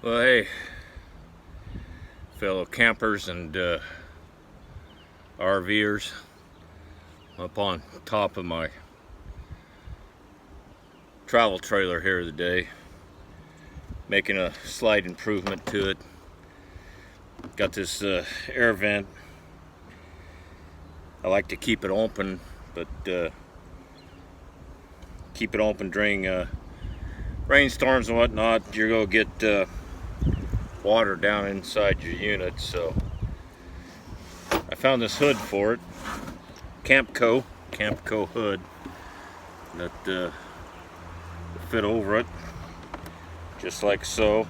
Well, hey, fellow campers and RVers, up on top of my travel trailer here today, making a slight improvement to it. Got this air vent. I like to keep it open, but keep it open during rainstorms and whatnot. You're gonna get water down inside your unit, so I found this hood for it. Campco hood that fit over it, just like so.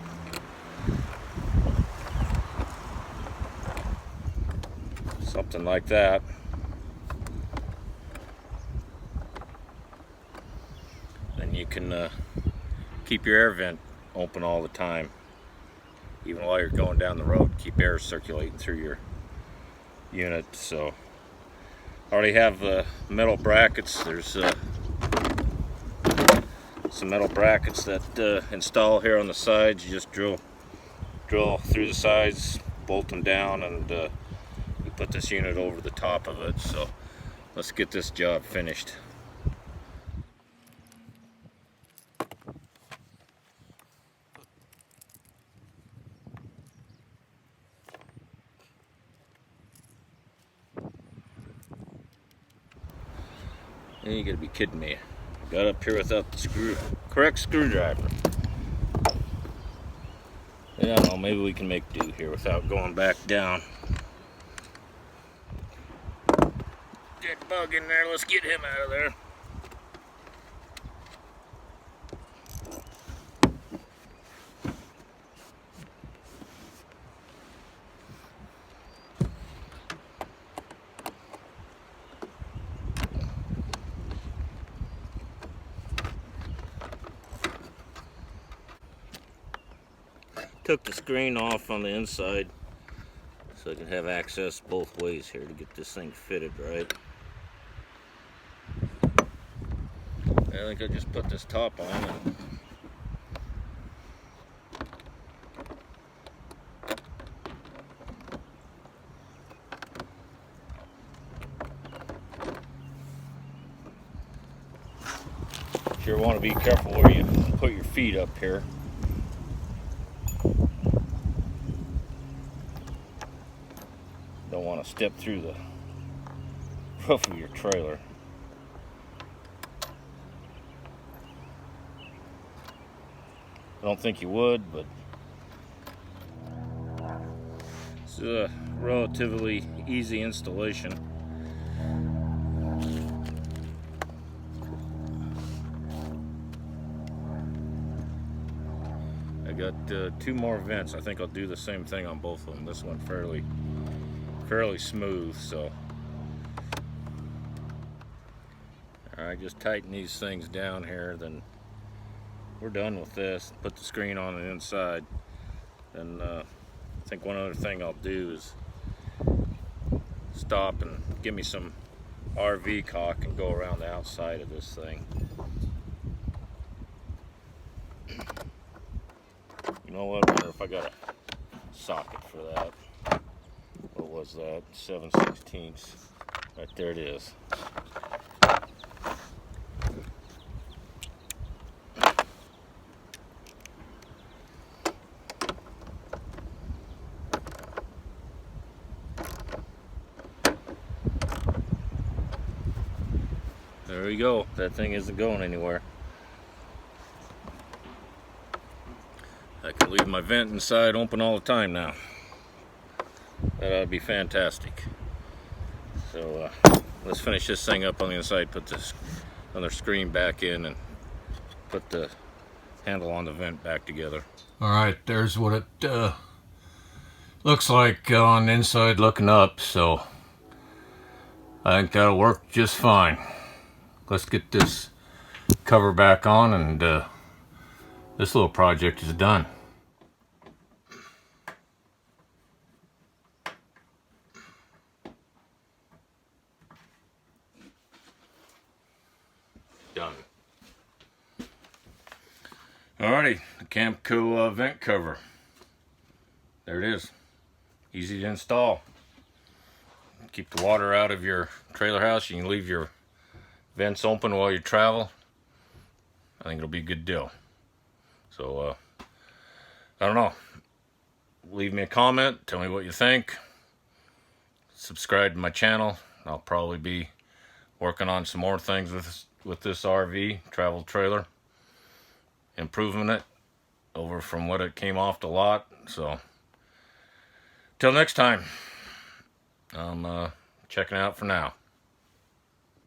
Something like that. Then you can keep your air vent open all the time, even while you're going down the road. Keep air circulating through your unit. So I already have metal brackets. There's some metal brackets that install here on the sides. You just drill through the sides, bolt them down, and you put this unit over the top of it. So let's get this job finished. You gotta be kidding me. Got up here without the correct screwdriver. Yeah, well, maybe we can make do here without going back down. Dead bug in there, let's get him out of there. Took the screen off on the inside so I can have access both ways here to get this thing fitted right. I think I just put this top on and sure want to be careful where you put your feet up here. Don't want to step through the roof of your trailer. I don't think you would, but it's a relatively easy installation. I got two more vents. I think I'll do the same thing on both of them. This one fairly smooth, so alright, just tighten these things down here, then we're done with this. Put the screen on the inside, and I think one other thing I'll do is stop and give me some RV caulk and go around the outside of this thing. You know what, I wonder if I got a socket for that. What was that? 7/16. Right there it is. There we go. That thing isn't going anywhere. I can leave my vent inside open all the time now. That ought to be fantastic. So let's finish this thing up on the inside, put this other screen back in, and put the handle on the vent back together. Alright, there's what it looks like on the inside looking up, so I think that'll work just fine. Let's get this cover back on, and this little project is done. Done. Alrighty, the Campco vent cover. there it is. Easy to install. Keep the water out of your trailer house. You can leave your vents open while you travel. I think it'll be a good deal. So, I don't know. Leave me a comment. Tell me what you think. Subscribe to my channel. I'll probably be working on some more things with this RV, travel trailer. Improving it over from what it came off the lot. So, till next time. I'm checking out for now.